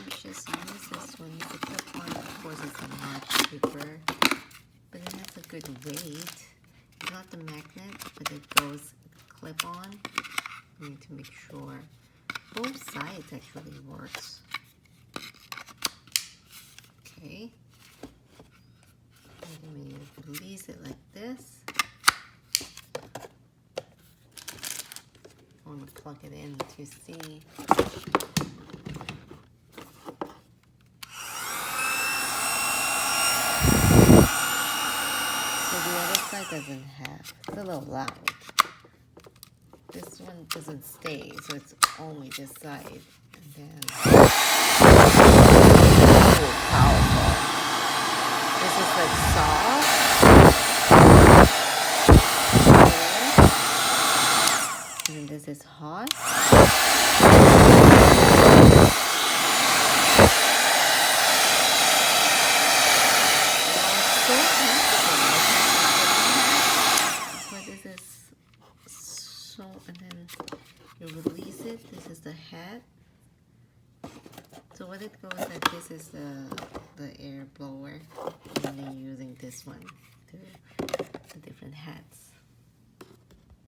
just use this one. The clip one, of course, it's a much cheaper, but it has a good weight. It's not the magnet, but it goes clip on. You need to make sure both sides actually works. Okay. And when you release it like this, I want to plug it in to see. So the other side doesn't have, it's a little loud. This one doesn't stay, so it's only this side. And then, oh, powerful. This is like soft. And then this is hot. But this is so, and then you release it. This is the head. So what it goes like this is the air blower, and then you're using this one to the different heads.